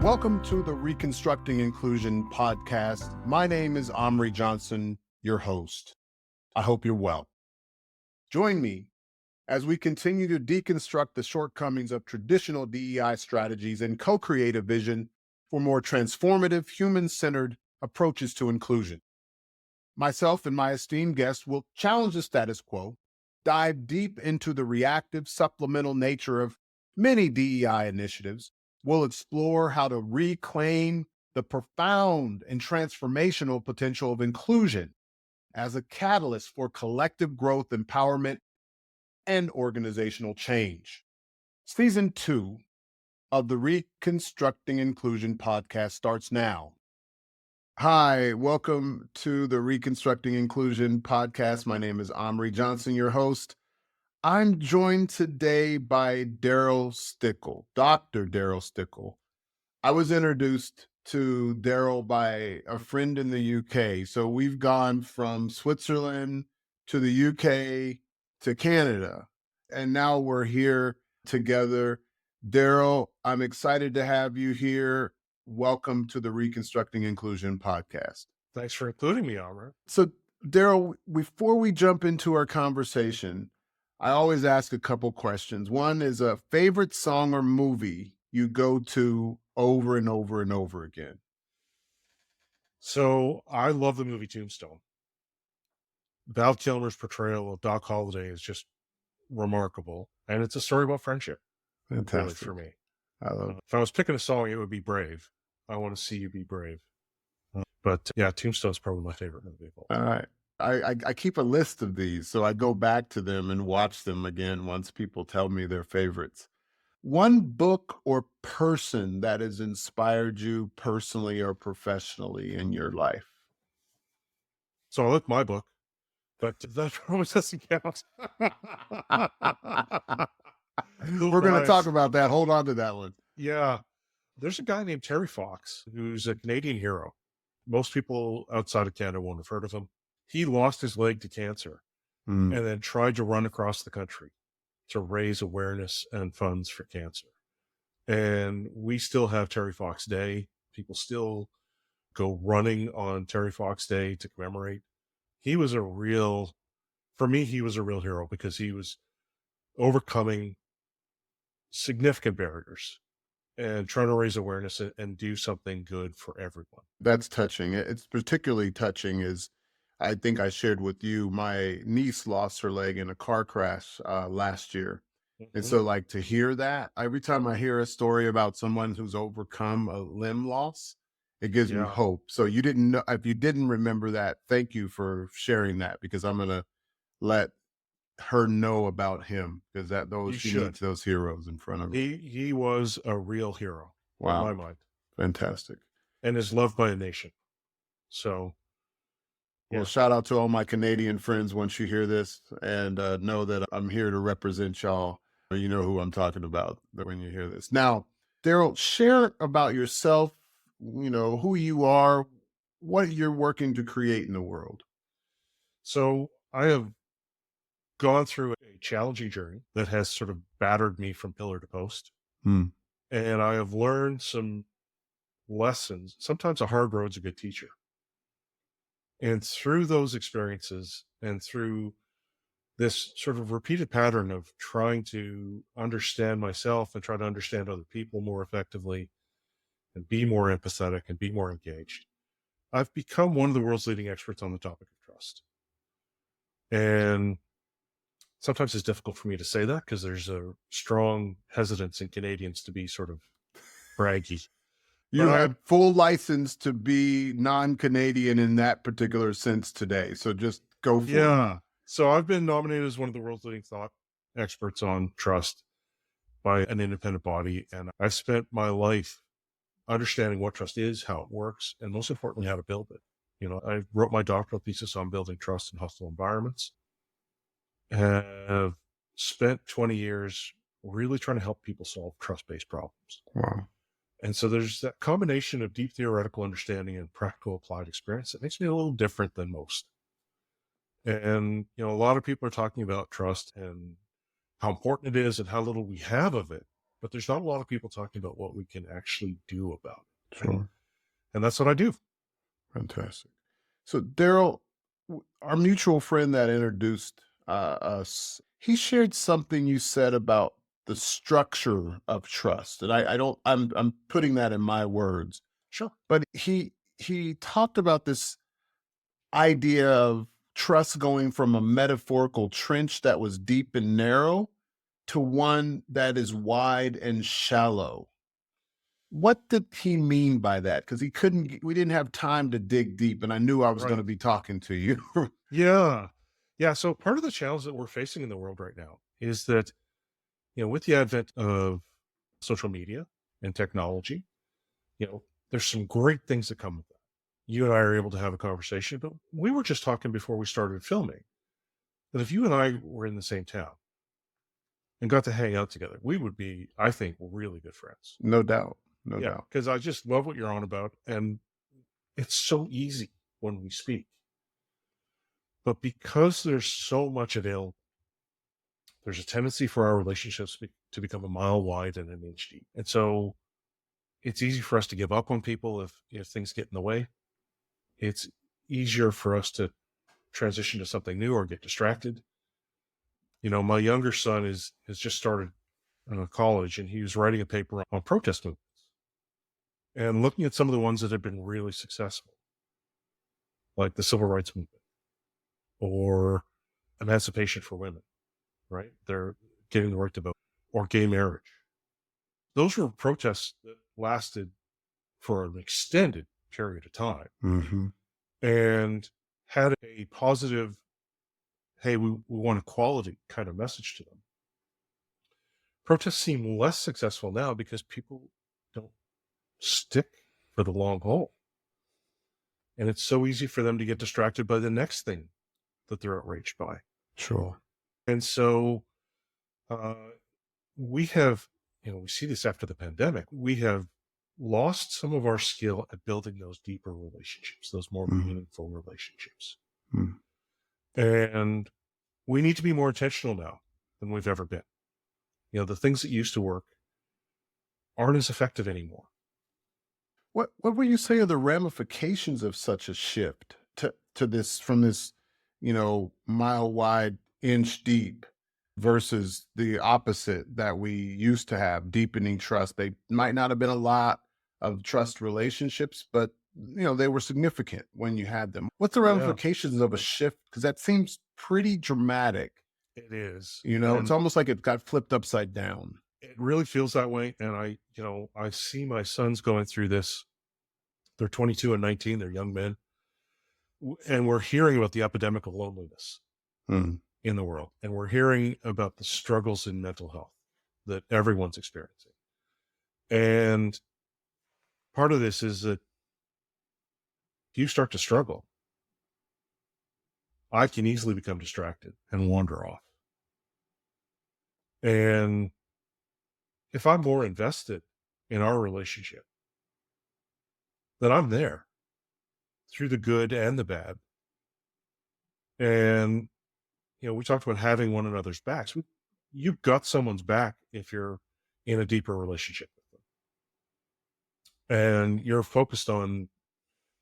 Welcome to the Reconstructing Inclusion podcast. My name is Omri Johnson, your host. I hope you're well. Join me as we continue to deconstruct the shortcomings of traditional DEI strategies and co-create a vision for more transformative, human-centered approaches to inclusion. Myself and my esteemed guests will challenge the status quo, dive deep into the reactive, supplemental nature of many DEI initiatives. We'll explore how to reclaim the profound and transformational potential of inclusion as a catalyst for collective growth, empowerment, and organizational change. Season 2 of the Reconstructing Inclusion podcast starts now. Hi, welcome to the Reconstructing Inclusion podcast. My name is Omri Johnson, your host. I'm joined today by Darryl Stickel, Dr. Darryl Stickel. I was introduced to Darryl by a friend in the UK. So we've gone from Switzerland to the UK to Canada, and now we're here together. Darryl, I'm excited to have you here. Welcome to the Reconstructing Inclusion podcast. Thanks for including me, Omri. So Darryl, before we jump into our conversation, I always ask a couple questions. One is a favorite song or movie you go to over and over and over again. So I love the movie Tombstone. Val Kilmer's portrayal of Doc Holliday is just remarkable. And it's a story about friendship. Fantastic. Really, for me. I love it. If I was picking a song, it would be Brave. I want to see you be brave. But yeah, Tombstone's probably my favorite movie. All right. I keep a list of these, so I go back to them and watch them again once people tell me their favorites. One book or person that has inspired you personally or professionally in your life? So I like my book, but that probably doesn't count. We're going to talk about that. Hold on to that one. Yeah. There's a guy named Terry Fox who's a Canadian hero. Most people outside of Canada won't have heard of him. He lost his leg to cancer and then tried to run across the country to raise awareness and funds for cancer. And we still have Terry Fox Day. People still go running on Terry Fox Day to commemorate. He was a real hero because he was overcoming significant barriers and trying to raise awareness and do something good for everyone. That's touching. It's particularly touching is, I think I shared with you, my niece lost her leg in a car crash last year. Mm-hmm. And so like to hear that, every time I hear a story about someone who's overcome a limb loss, it gives me hope. So you didn't know, if you didn't remember that, thank you for sharing that, because I'm going to let her know about him, because she needs those heroes in front of her. He was a real hero. Wow. In my mind. Fantastic. And is loved by a nation. So well, shout out to all my Canadian friends once you hear this, and know that I'm here to represent y'all. You know who I'm talking about when you hear this. Now, Darryl, share about yourself, who you are, what you're working to create in the world. So I have gone through a challenging journey that has sort of battered me from pillar to post. And I have learned some lessons. Sometimes a hard road's a good teacher. And through those experiences and through this sort of repeated pattern of trying to understand myself and try to understand other people more effectively and be more empathetic and be more engaged, I've become one of the world's leading experts on the topic of trust. And sometimes it's difficult for me to say that because there's a strong hesitance in Canadians to be sort of braggy. You have full license to be non-Canadian in that particular sense today. So just go for it. Yeah. So I've been nominated as one of the world's leading thought experts on trust by an independent body. And I've spent my life understanding what trust is, how it works, and most importantly, how to build it. I wrote my doctoral thesis on building trust in hostile environments. And have spent 20 years really trying to help people solve trust-based problems. Wow. And so there's that combination of deep theoretical understanding and practical applied experience that makes me a little different than most. And, a lot of people are talking about trust and how important it is and how little we have of it. but there's not a lot of people talking about what we can actually do about it. Sure. And that's what I do. Fantastic. So, Darryl, our mutual friend that introduced us, he shared something you said about the structure of trust, and I don't. I'm putting that in my words, Sure. but he talked about this idea of trust going from a metaphorical trench that was deep and narrow to one that is wide and shallow. What did he mean by that? Because we didn't have time to dig deep, and I knew I was going Right. to be talking to you. Yeah. Yeah. So part of the challenge that we're facing in the world right now is that, with the advent of social media and technology, there's some great things that come with that. You and I are able to have a conversation, but we were just talking before we started filming that if you and I were in the same town and got to hang out together, we would be, I think, really good friends. No doubt. No Yeah. doubt. Because I just love what you're on about. And it's so easy when we speak. But because there's so much available, there's a tendency for our relationships to become a mile wide and an inch deep. And so it's easy for us to give up on people if things get in the way. It's easier for us to transition to something new or get distracted. My younger son has just started college, and he was writing a paper on protest movements and looking at some of the ones that have been really successful, like the civil rights movement or emancipation for women, right? They're getting the right to vote, or gay marriage. Those were protests that lasted for an extended period of time Mm-hmm. and had a positive, hey, we want equality kind of message to them. Protests seem less successful now because people don't stick for the long haul. And it's so easy for them to get distracted by the next thing that they're outraged by. Sure. And so we have, we see this after the pandemic, we have lost some of our skill at building those deeper relationships, those more meaningful relationships. And we need to be more intentional now than we've ever been. The things that used to work aren't as effective anymore. What would you say are the ramifications of such a shift to this from this, mile wide, inch deep versus the opposite that we used to have, deepening trust? They might not have been a lot of trust relationships, but they were significant when you had them. What's the Yeah, ramifications of a shift? Because that seems pretty dramatic. it is. It's almost like it got flipped upside down. It really feels that way. And I see my sons going through this. They're 22 and 19. They're young men. And we're hearing about the epidemic of loneliness in the world. And we're hearing about the struggles in mental health that everyone's experiencing. And part of this is that if you start to struggle, I can easily become distracted and wander off. And if I'm more invested in our relationship, then I'm there through the good and the bad. And, we talked about having one another's backs. You've got someone's back if you're in a deeper relationship with them. And you're focused on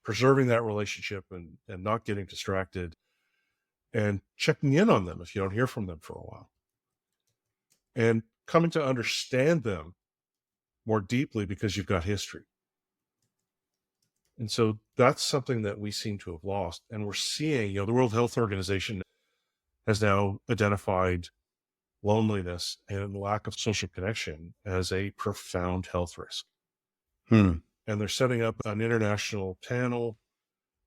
preserving that relationship and not getting distracted and checking in on them if you don't hear from them for a while. And coming to understand them more deeply because you've got history. And so that's something that we seem to have lost. And we're seeing, the World Health Organization has now identified loneliness and lack of social connection as a profound health risk. And they're setting up an international panel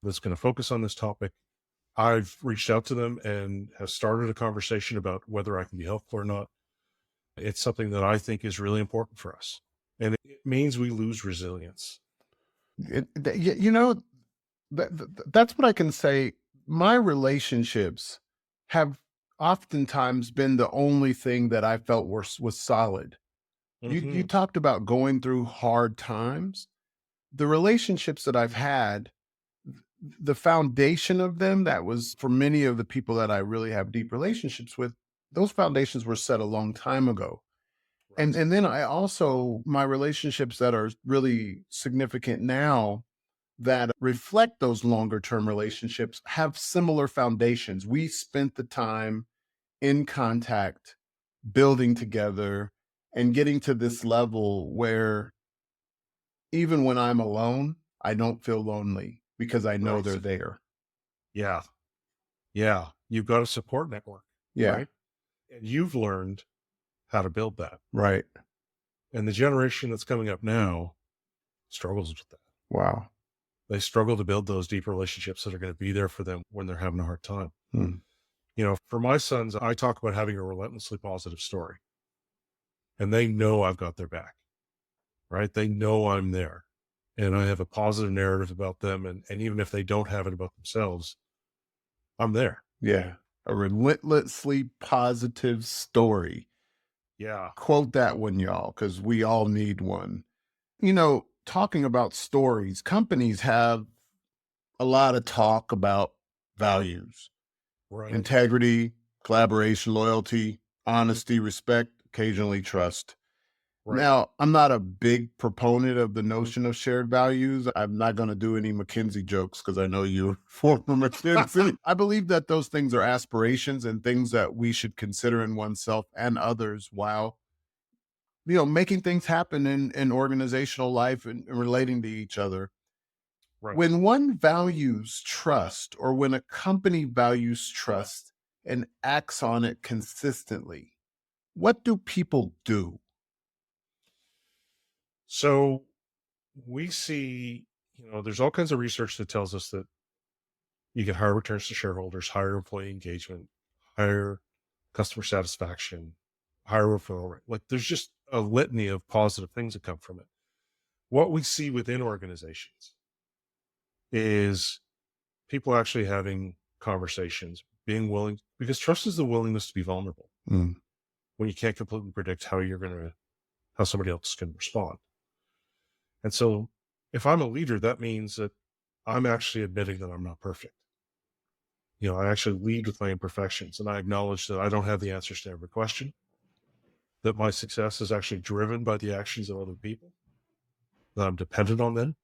that's going to focus on this topic. I've reached out to them and have started a conversation about whether I can be helpful or not. It's something that I think is really important for us. And it means we lose resilience. That's what I can say. My relationships have oftentimes been the only thing that I felt was solid. You talked about going through hard times. The relationships that I've had, the foundation of them, that was for many of the people that I really have deep relationships with, those foundations were set a long time ago. And Right. and then I also my relationships that are really significant now that reflect those longer term relationships have similar foundations. We spent the time in contact, building together, and getting to this level where even when I'm alone, I don't feel lonely because I know they're Right. there. Yeah. Yeah. You've got a support network, Yeah, right? And you've learned how to build that. right. And the generation that's coming up now struggles with that. Wow. They struggle to build those deep relationships that are going to be there for them when they're having a hard time. Hmm. For my sons, I talk about having a relentlessly positive story, and they know I've got their back, right? They know I'm there, and I have a positive narrative about them. And even if they don't have it about themselves, I'm there. Yeah. A relentlessly positive story. Yeah. Quote that one, y'all, because we all need one. Talking about stories, companies have a lot of talk about values, Right. integrity, collaboration, loyalty, honesty, respect, occasionally trust. Right. Now, I'm not a big proponent of the notion of shared values. I'm not going to do any McKinsey jokes because I know you're former McKinsey. I believe that those things are aspirations and things that we should consider in oneself and others while making things happen in organizational life and relating to each other. Right. When one values trust or when a company values trust and acts on it consistently, what do people do? So we see, there's all kinds of research that tells us that you get higher returns to shareholders, higher employee engagement, higher customer satisfaction, higher referral rate. Like there's just a litany of positive things that come from it. What we see within organizations is people actually having conversations, being willing, because trust is the willingness to be vulnerable Mm, when you can't completely predict how somebody else can respond. And so if I'm a leader, that means that I'm actually admitting that I'm not perfect. I actually lead with my imperfections and I acknowledge that I don't have the answers to every question, that my success is actually driven by the actions of other people, that I'm dependent on them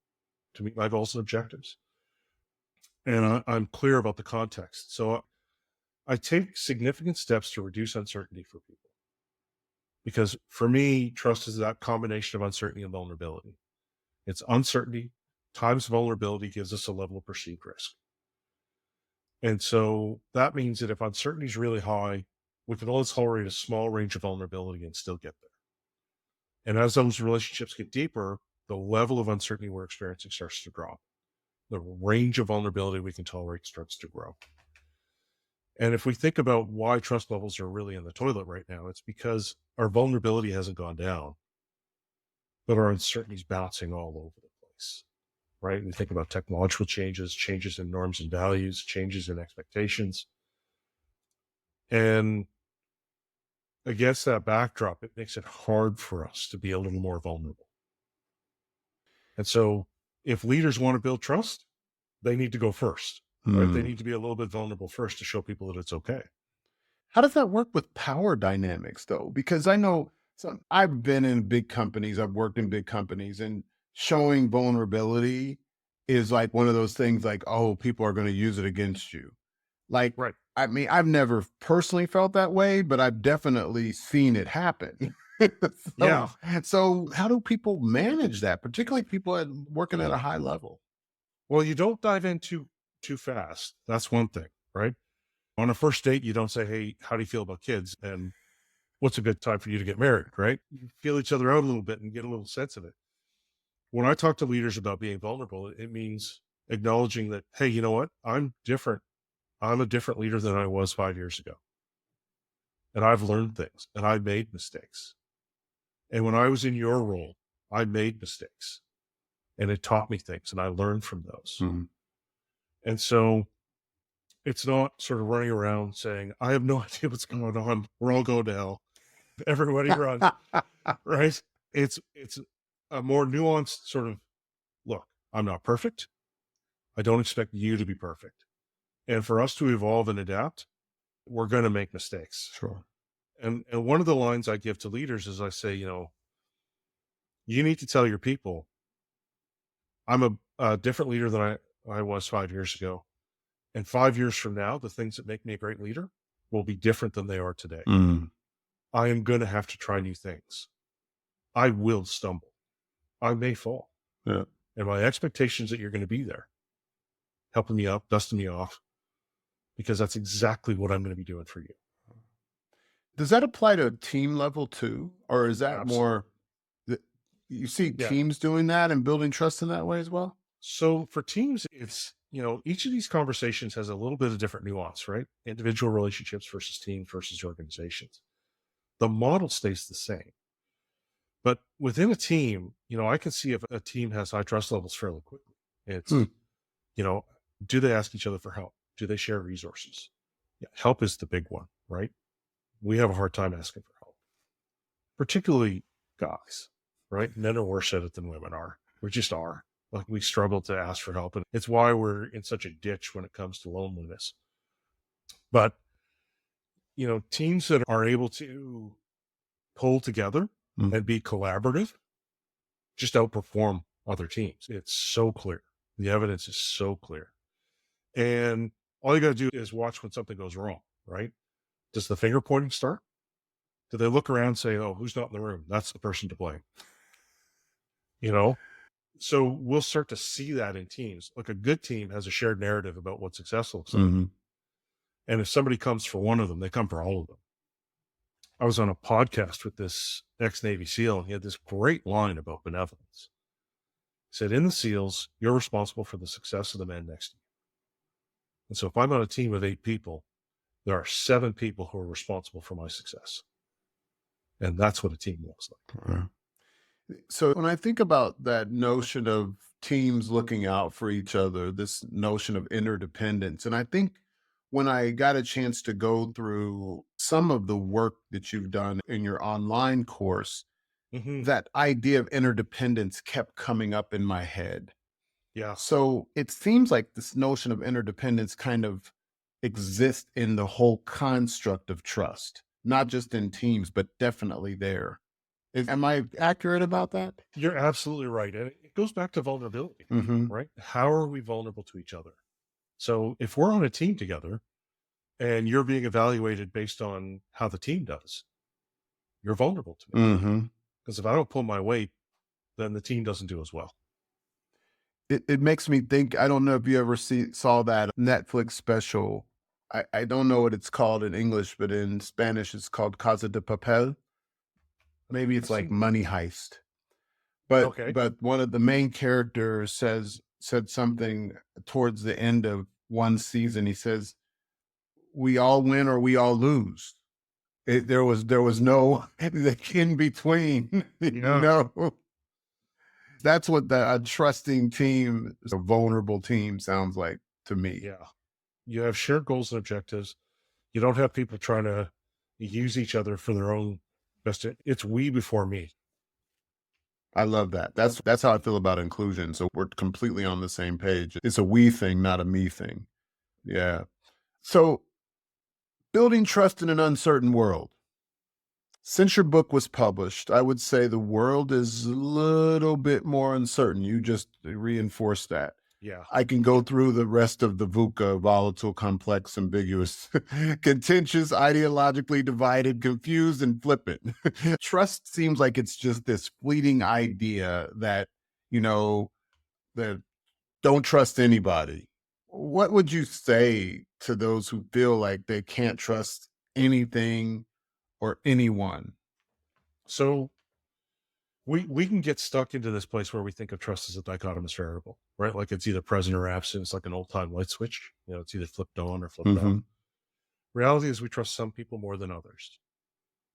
to meet my goals and objectives. And I'm clear about the context. So I take significant steps to reduce uncertainty for people. Because for me, trust is that combination of uncertainty and vulnerability. It's uncertainty times vulnerability gives us a level of perceived risk. And so that means that if uncertainty is really high, we can only tolerate a small range of vulnerability and still get there. And as those relationships get deeper, the level of uncertainty we're experiencing starts to drop. The range of vulnerability we can tolerate starts to grow. And if we think about why trust levels are really in the toilet right now, it's because our vulnerability hasn't gone down, but our uncertainty is bouncing all over the place, right? We think about technological changes, changes in norms and values, changes in expectations. And against that backdrop, it makes it hard for us to be a little more vulnerable. And so if leaders want to build trust, they need to go first, right? They mm. need to be a little bit vulnerable first to show people that it's okay. How does that work with power dynamics, though? Because I know I've been in big companies, I've worked in big companies, and showing vulnerability is like one of those things like, oh, people are going to use it against you. Like, Right. I mean, I've never personally felt that way, but I've definitely seen it happen. Yeah. so, so how do people manage that, particularly people working at a high level? Well, you don't dive in too fast. That's one thing, right? On a first date, you don't say, "Hey, how do you feel about kids?" And what's a good time for you to get married, right? You feel each other out a little bit and get a little sense of it. When I talk to leaders about being vulnerable, it means acknowledging that, hey, you know what? I'm different. I'm a different leader than I was 5 years ago. And I've learned things and I made mistakes. And when I was in your role, I made mistakes and it taught me things and I learned from those. Mhm. And so it's not sort of running around saying, I have no idea what's going on. We're all going to hell. Everybody run, right? It's a more nuanced sort of look, I'm not perfect. I don't expect you to be perfect. And for us to evolve and adapt, we're going to make mistakes. Sure. And one of the lines I give to leaders is I say, you need to tell your people, I'm a different leader than I was 5 years ago. And 5 years from now, the things that make me a great leader will be different than they are today. Mm. I am going to have to try new things. I will stumble. I may fall. Yeah. And my expectation is that you're going to be there, helping me up, dusting me off, because that's exactly what I'm going to be doing for you. Does that apply to a team level too? Or is that Absolutely. more, you see Yeah. teams doing that and building trust in that way as well? So for teams, it's, each of these conversations has a little bit of different nuance, right? Individual relationships versus teams versus organizations. The model stays the same. But within a team, I can see if a team has high trust levels fairly quickly. It's, do they ask each other for help? Do they share resources? Yeah, help is the big one, right? We have a hard time asking for help, particularly guys, right? Men are worse at it than women are. We just are. Like, we struggle to ask for help. And it's why we're in such a ditch when it comes to loneliness. But, teams that are able to pull together and be collaborative just outperform other teams. It's so clear. The evidence is so clear. And all you got to do is watch when something goes wrong, right? Does the finger pointing start? Do they look around and say, oh, who's not in the room? That's the person to blame. So we'll start to see that in teams. Like, a good team has a shared narrative about what success looks like. Mm-hmm. And if somebody comes for one of them, they come for all of them. I was on a podcast with this ex-Navy SEAL, and he had this great line about benevolence. He said, in the SEALs, you're responsible for the success of the men next to you. And so if I'm on a team of 8 people, there are 7 people who are responsible for my success. And that's what a team looks like. Right. So when I think about that notion of teams looking out for each other, this notion of interdependence, and I think when I got a chance to go through some of the work that you've done in your online course, that idea of interdependence kept coming up in my head. Yeah. So it seems like this notion of interdependence kind of exists in the whole construct of trust, not just in teams, but definitely there. Am I accurate about that? You're absolutely right. And it goes back to vulnerability, Mm-hmm. right? How are we vulnerable to each other? So if we're on a team together and you're being evaluated based on how the team does, you're vulnerable to me. Mm-hmm. Because if I don't pull my weight, then the team doesn't do as well. It makes me think, I don't know if you ever saw that Netflix special. I don't know what it's called in English, but in Spanish it's called Casa de Papel. Maybe it's like Money Heist. But Okay. but one of the main characters said something towards the end of one season. He says, "We all win or we all lose." There was no in between. Yeah. That's what a trusting team, a vulnerable team, sounds like to me. Yeah. You have shared goals and objectives. You don't have people trying to use each other for their own best. It's we before me. I love that. That's how I feel about inclusion. So we're completely on the same page. It's a we thing, not a me thing. Yeah. So building trust in an uncertain world. Since your book was published, I would say the world is a little bit more uncertain. You just reinforced that. Yeah. I can go through the rest of the VUCA: volatile, complex, ambiguous, contentious, ideologically divided, confused, and flippant. Trust seems like it's just this fleeting idea that, that don't trust anybody. What would you say to those who feel like they can't trust anything or anyone? So we can get stuck into this place where we think of trust as a dichotomous variable, right? Like, it's either present or absent. It's like an old time light switch. It's either flipped on or flipped off. Reality is we trust some people more than others.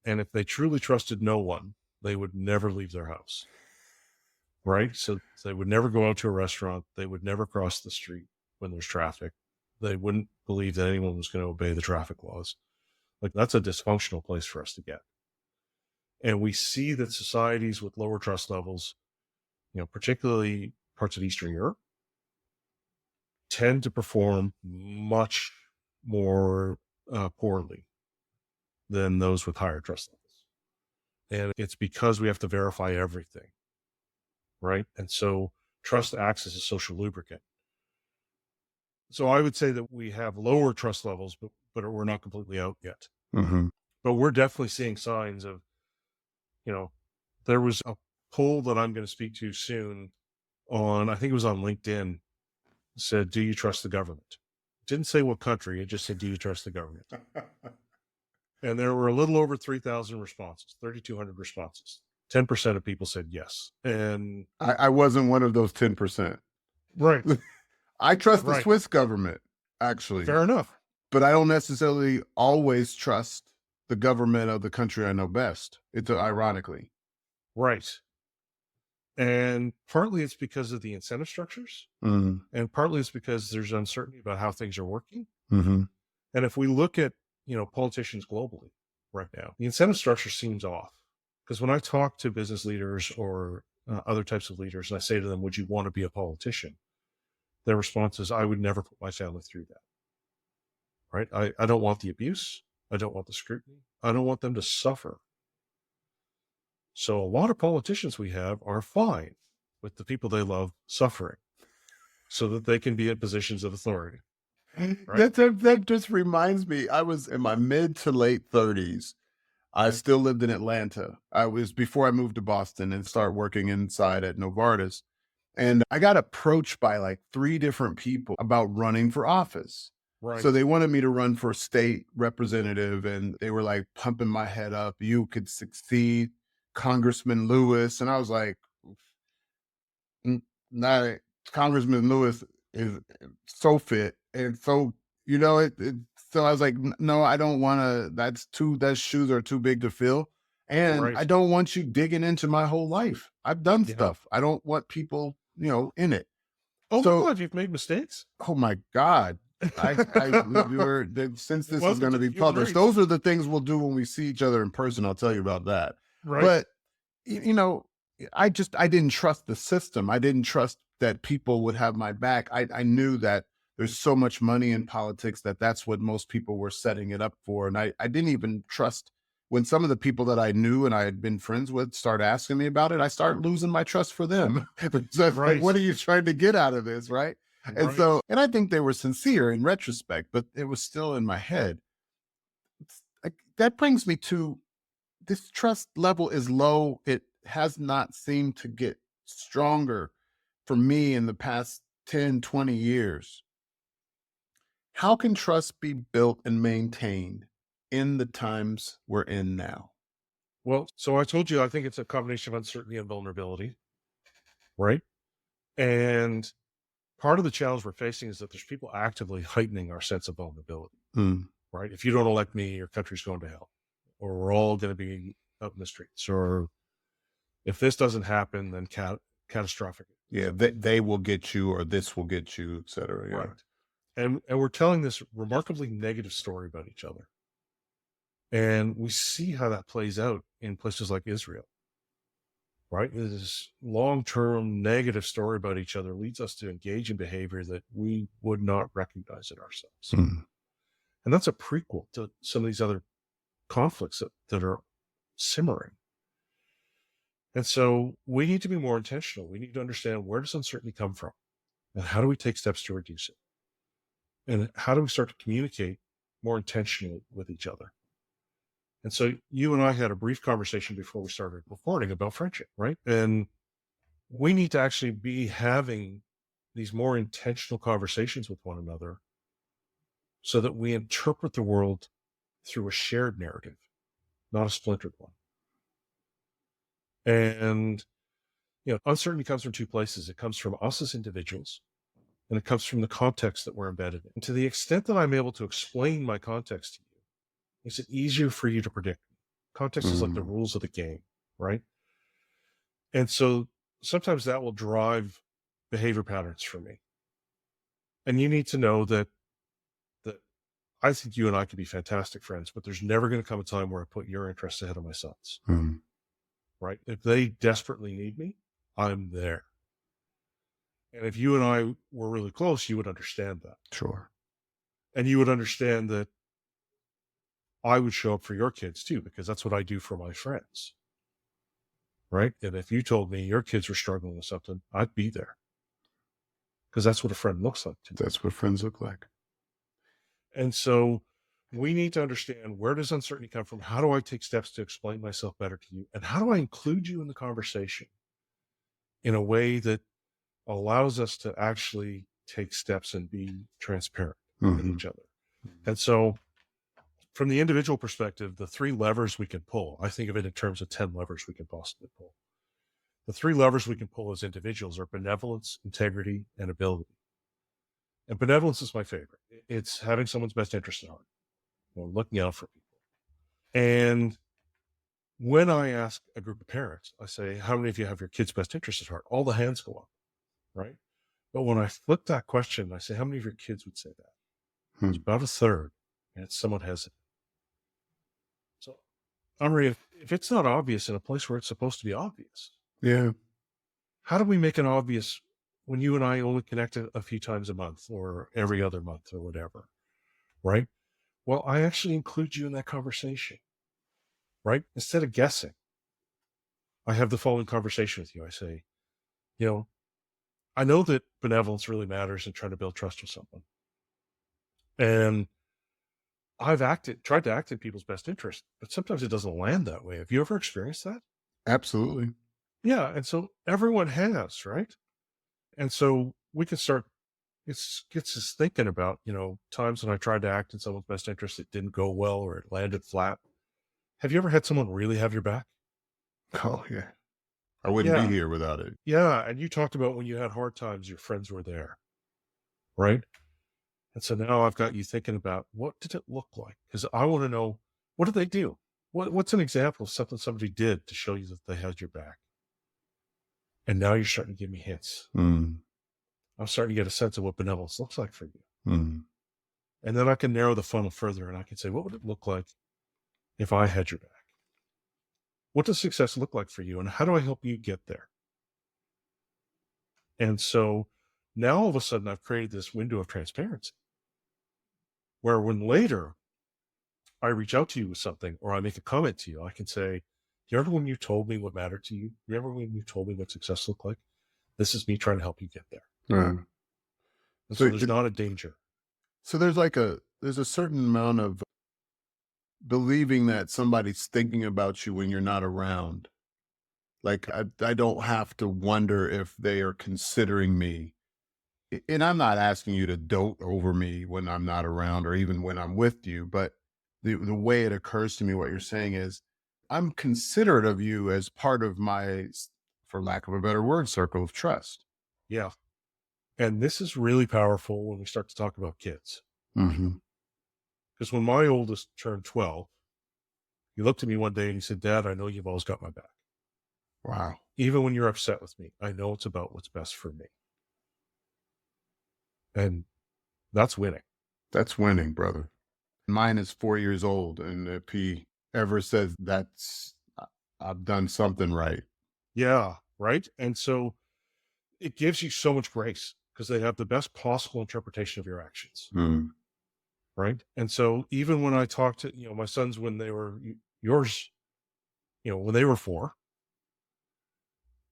And if they truly trusted no one, they would never leave their house, right? So they would never go out to a restaurant. They would never cross the street when there's traffic. They wouldn't believe that anyone was going to obey the traffic laws. Like, that's a dysfunctional place for us to get. And we see that societies with lower trust levels, particularly parts of Eastern Europe, tend to perform much more poorly than those with higher trust levels. And it's because we have to verify everything, right? And so trust acts as a social lubricant. So I would say that we have lower trust levels, but we're not completely out yet. Mm-hmm. But we're definitely seeing signs of, there was a poll that I'm going to speak to soon on, I think it was on LinkedIn, said, do you trust the government? It didn't say what country, it just said, do you trust the government? And there were a little over 3,000 responses, 3,200 responses. 10% of people said yes. And I wasn't one of those 10%. right. I trust the Swiss government, actually. Fair enough. But I don't necessarily always trust the government of the country I know best. It's ironically. Right. And partly it's because of the incentive structures. Mm-hmm. And partly it's because there's uncertainty about how things are working. Mm-hmm. And if we look at, politicians globally right now, the incentive structure seems off. Because when I talk to business leaders or other types of leaders, and I say to them, would you want to be a politician? Their response is, I would never put my family through that. Right? I don't want the abuse. I don't want the scrutiny. I don't want them to suffer. So a lot of politicians we have are fine with the people they love suffering so that they can be in positions of authority. Right? That just reminds me, I was in my mid to late 30s. I still lived in Atlanta. I was before I moved to Boston and started working inside at Novartis. And I got approached by like 3 different people about running for office. Right. So they wanted me to run for state representative, and they were like pumping my head up. You could succeed, Congressman Lewis. And I was like, nah, Congressman Lewis is so fit and so, so I was like, no, I don't want to, those shoes are too big to fill. And Right. I don't want you digging into my whole life. I've done stuff. I don't want people, in it. Oh, So, God, you've made mistakes? oh my God. Since this is going to be published, race. those are the things we'll do when we see each other in person. I'll tell you about that. Right. But, I didn't trust the system. I didn't trust that people would have my back. I knew that there's so much money in politics that's what most people were setting it up for. And I didn't even trust when some of the people that I knew and I had been friends with started asking me about it. I started losing my trust for them. So like, what are you trying to get out of this? Right. And I think they were sincere in retrospect, but it was still in my head. That brings me to this trust level is low. It has not seemed to get stronger for me in the past 10, 20 years. How can trust be built and maintained in the times we're in now? Well, so I told you, I think it's a combination of uncertainty and vulnerability, right? And part of the challenge we're facing is that there's people actively heightening our sense of vulnerability, right? If you don't elect me, your country's going to hell, or we're all going to be out in the streets, or if this doesn't happen, then catastrophic. Yeah, they will get you, or this will get you, et cetera. Yeah. Right. And we're telling this remarkably negative story about each other. And we see how that plays out in places like Israel, right? This long-term negative story about each other leads us to engage in behavior that we would not recognize in ourselves. And that's a prequel to some of these other conflicts that are simmering. And so we need to be more intentional. We need to understand, where does uncertainty come from? And how do we take steps to reduce it? And how do we start to communicate more intentionally with each other? And so you and I had a brief conversation before we started recording about friendship, right? And we need to actually be having these more intentional conversations with one another so that we interpret the world through a shared narrative, not a splintered one. And, uncertainty comes from 2 places. It comes from us as individuals, and it comes from the context that we're embedded in. And to the extent that I'm able to explain my context to you, makes it easier for you to predict. Context is like the rules of the game, right? And so sometimes that will drive behavior patterns for me. And you need to know that I think you and I could be fantastic friends, but there's never going to come a time where I put your interests ahead of my son's. Right? If they desperately need me, I'm there. And if you and I were really close, you would understand that. Sure. And you would understand that I would show up for your kids too, because that's what I do for my friends. Right. And if you told me your kids were struggling with something, I'd be there. Because that's what a friend looks like to me. That's what friends look like. And so we need to understand, where does uncertainty come from? How do I take steps to explain myself better to you? And how do I include you in the conversation in a way that allows us to actually take steps and be transparent with each other? And so from the individual perspective, the 3 levers we can pull, I think of it in terms of 10 levers we can possibly pull. The 3 levers we can pull as individuals are benevolence, integrity, and ability. And benevolence is my favorite. It's having someone's best interest at heart, looking out for people. And when I ask a group of parents, I say, how many of you have your kids' best interest at heart? All the hands go up, right? But when I flip that question, I say, how many of your kids would say that? It's about a third, and it's somewhat hesitant. So, Omri, if it's not obvious in a place where it's supposed to be obvious, how do we make it obvious when you and I only connect a few times a month or every other month or whatever, right? Well, I actually include you in that conversation, right? Instead of guessing, I have the following conversation with you. I say, I know that benevolence really matters in trying to build trust with someone. And I've tried to act in people's best interest, but sometimes it doesn't land that way. Have you ever experienced that? Absolutely. Yeah. And so everyone has, right? And so we can start, it gets us thinking about, times when I tried to act in someone's best interest, it didn't go well or it landed flat. Have you ever had someone really have your back? Oh, yeah. I wouldn't be here without it. Yeah. And you talked about when you had hard times, your friends were there, right? And so now I've got you thinking about, what did it look like? Because I want to know, what did they do? What's an example of something somebody did to show you that they had your back? And now you're starting to give me hints. I'm starting to get a sense of what benevolence looks like for you. And then I can narrow the funnel further and I can say, what would it look like if I had your back? What does success look like for you? And how do I help you get there? And so now all of a sudden I've created this window of transparency where when later I reach out to you with something or I make a comment to you, I can say, you remember when you told me what mattered to you? Remember when you told me what success looked like? This is me trying to help you get there. And so there's not a danger. So there's a certain amount of believing that somebody's thinking about you when you're not around. Like I don't have to wonder if they are considering me. And I'm not asking you to dote over me when I'm not around or even when I'm with you, but the way it occurs to me, what you're saying is, I'm considerate of you as part of my, for lack of a better word, circle of trust. Yeah. And this is really powerful when we start to talk about kids. Because when my oldest turned 12, he looked at me one day and he said, Dad, I know you've always got my back. Wow. Even when you're upset with me, I know it's about what's best for me. And that's winning. That's winning, brother. Mine is 4 years old. And if he ever says I've done something right. Yeah. Right. And so it gives you so much grace because they have the best possible interpretation of your actions. Right. And so even when I talk to, my sons, when they were yours, when they were 4,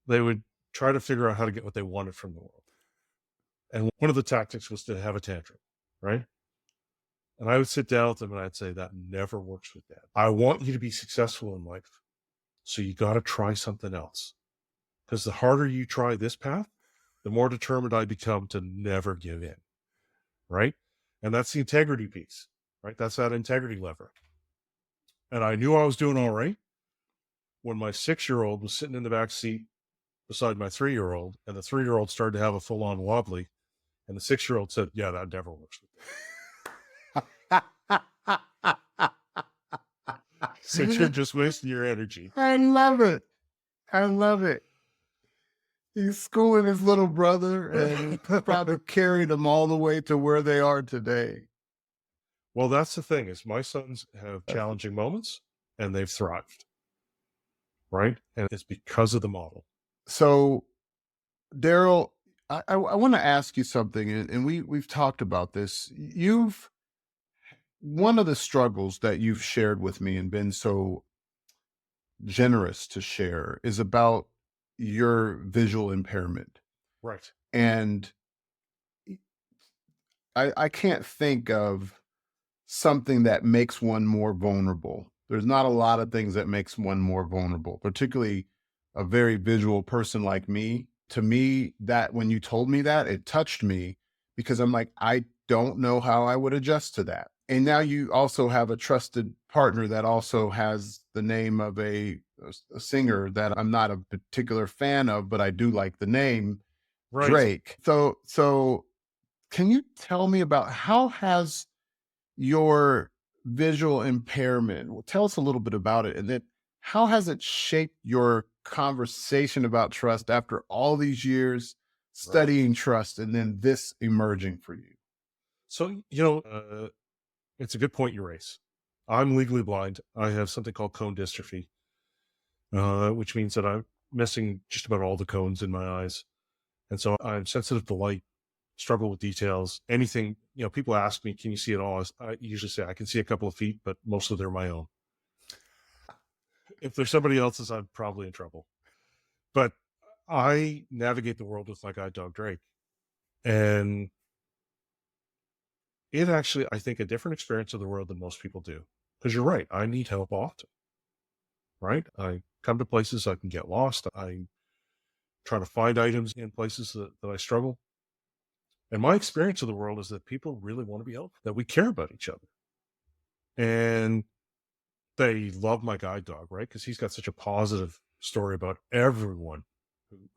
they would try to figure out how to get what they wanted from the world. And one of the tactics was to have a tantrum, right? And I would sit down with them and I'd say, that never works with Dad. I want you to be successful in life. So you got to try something else. Because the harder you try this path, the more determined I become to never give in, right? And that's the integrity piece, right? That's that integrity lever. And I knew I was doing all right when my 6-year-old was sitting in the back seat beside my 3-year-old, and the 3-year-old started to have a full-on wobbly, and the 6-year-old said, yeah, that never works with me. So you're just wasting your energy. I love it. I love it. He's schooling his little brother and probably carried them all the way to where they are today. Well, that's the thing, is my sons have challenging moments and they've thrived. Right? And it's because of the model. So, Darryl, I want to ask you something, and we've talked about this. You've one of the struggles that you've shared with me and been so generous to share is about your visual impairment. Right. And I can't think of something that makes one more vulnerable. There's not a lot of things that makes one more vulnerable, particularly a very visual person like me. To me, that when you told me that, it touched me because I'm like, I don't know how I would adjust to that. And now you also have a trusted partner that also has the name of a singer that I'm not a particular fan of, but I do like the name, Right. Drake. So can you tell me about how has your visual impairment, well, tell us a little bit about it, and then how has it shaped your conversation about trust after all these years Right. studying trust and then this emerging for you? So, it's a good point you raise. I'm legally blind. I have something called cone dystrophy, which means that I'm missing just about all the cones in my eyes. And so I'm sensitive to light, struggle with details, anything, people ask me, can you see it all? I usually say I can see a couple of feet, but most of they're my own. If there's somebody else's, I'm probably in trouble. But I navigate the world with my guide dog, Drake. And it actually, I think, a different experience of the world than most people do. Because you're right, I need help often, right? I come to places I can get lost. I try to find items in places that I struggle. And my experience of the world is that people really want to be helpful, that we care about each other. And they love my guide dog, right? Because he's got such a positive story about everyone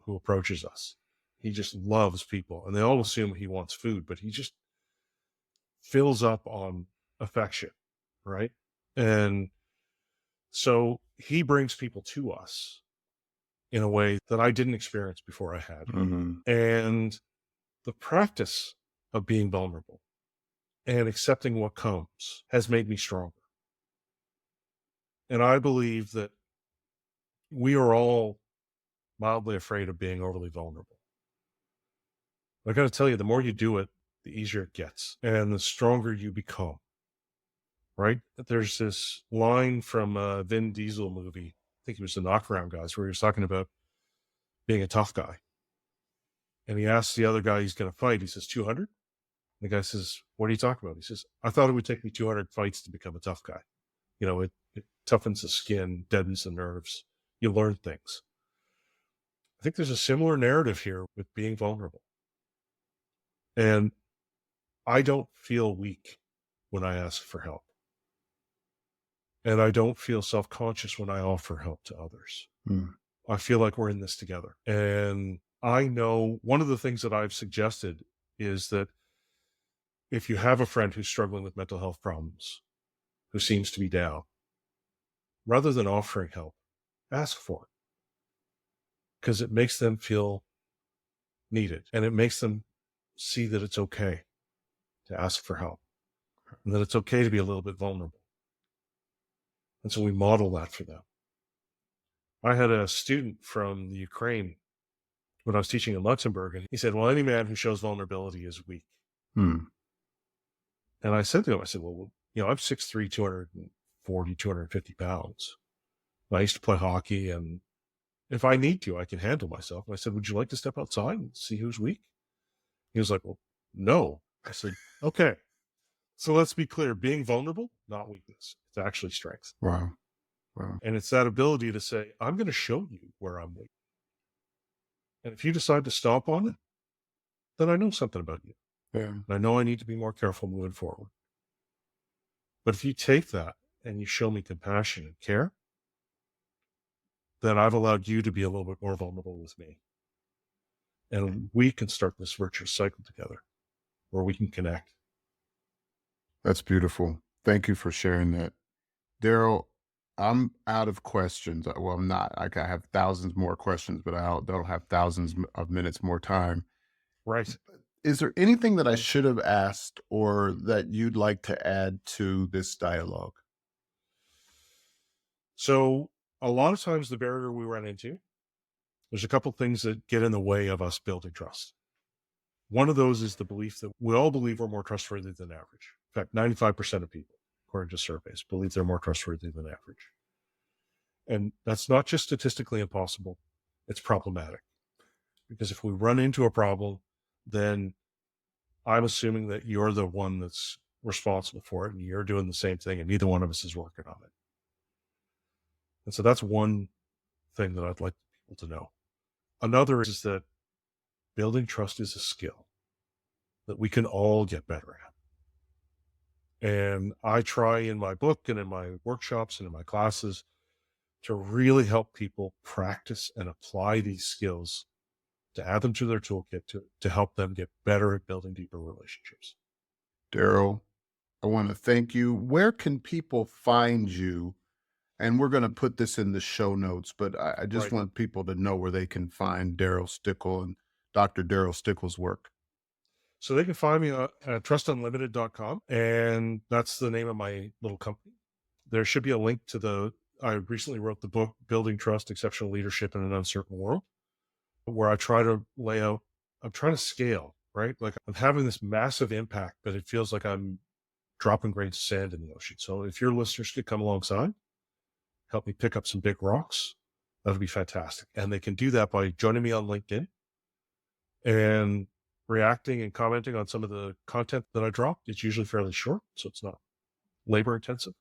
who approaches us. He just loves people. And they all assume he wants food, but he just fills up on affection, right? And so he brings people to us in a way that I didn't experience before I had. Mhm. And the practice of being vulnerable and accepting what comes has made me stronger. And I believe that we are all mildly afraid of being overly vulnerable. I got to tell you, the more you do it, the easier it gets and the stronger you become, right? There's this line from a Vin Diesel movie. I think he was the Knockaround Guys, where he was talking about being a tough guy. And he asks the other guy he's going to fight, he says, 200? The guy says, what are you talking about? He says, I thought it would take me 200 fights to become a tough guy. It toughens the skin, deadens the nerves. You learn things. I think there's a similar narrative here with being vulnerable. And I don't feel weak when I ask for help. And I don't feel self-conscious when I offer help to others. Mm. I feel like we're in this together. And I know one of the things that I've suggested is that if you have a friend who's struggling with mental health problems, who seems to be down, rather than offering help, ask for it. Because it makes them feel needed and it makes them see that it's okay to ask for help and that it's okay to be a little bit vulnerable. And so we model that for them. I had a student from the Ukraine when I was teaching in Luxembourg, and he said, well, any man who shows vulnerability is weak. Mm. And I said to him, I said, well, I'm 6'3", 240, 250 pounds. I used to play hockey, and if I need to, I can handle myself. And I said, would you like to step outside and see who's weak? He was like, well, no. I said, okay. So let's be clear. Being vulnerable, not weakness. It's actually strength. Wow. Wow. And it's that ability to say, I'm going to show you where I'm weak. And if you decide to stomp on it, then I know something about you. Yeah. And I know I need to be more careful moving forward. But if you take that and you show me compassion and care, then I've allowed you to be a little bit more vulnerable with me. And we can start this virtuous cycle together where we can connect. That's beautiful. Thank you for sharing that. Darryl, I'm out of questions. Well, I'm not. I have thousands more questions, but I don't have thousands of minutes more time. Right. Is there anything that I should have asked or that you'd like to add to this dialogue? So a lot of times the barrier we run into, there's a couple things that get in the way of us building trust. One of those is the belief that we all believe we're more trustworthy than average. In fact, 95% of people, according to surveys, believe they're more trustworthy than average. And that's not just statistically impossible, it's problematic. Because if we run into a problem, then I'm assuming that you're the one that's responsible for it and you're doing the same thing and neither one of us is working on it. And so that's one thing that I'd like people to know. Another is that building trust is a skill that we can all get better at. And I try in my book and in my workshops and in my classes to really help people practice and apply these skills, to add them to their toolkit to help them get better at building deeper relationships. Darryl, I want to thank you. Where can people find you? And we're going to put this in the show notes, but I just Right. want people to know where they can find Darryl Stickel and Dr. Darryl Stickel's work. So they can find me at trustunlimited.com, and that's the name of my little company. There should be a link to I recently wrote the book, Building Trust, Exceptional Leadership in an Uncertain World, where I try to lay out, I'm trying to scale, right? Like I'm having this massive impact, but it feels like I'm dropping grains of sand in the ocean. So if your listeners could come alongside, help me pick up some big rocks, that would be fantastic. And they can do that by joining me on LinkedIn and reacting and commenting on some of the content that I drop. It's usually fairly short, so it's not labor intensive.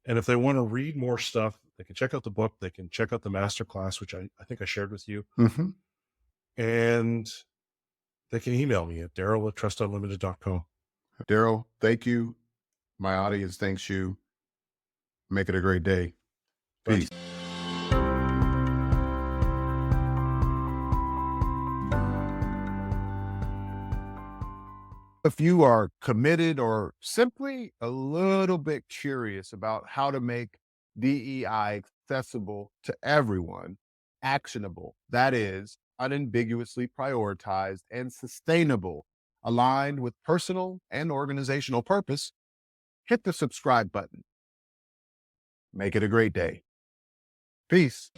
And if they want to read more stuff, they can check out the book. They can check out the masterclass, which I think I shared with you. Mm-hmm. And they can email me at darryl@trustunlimited.com. Darryl, thank you. My audience thanks you. Make it a great day. Peace. If you are committed or simply a little bit curious about how to make DEI accessible to everyone, actionable, that is, unambiguously prioritized and sustainable, aligned with personal and organizational purpose, hit the subscribe button. Make it a great day. Peace.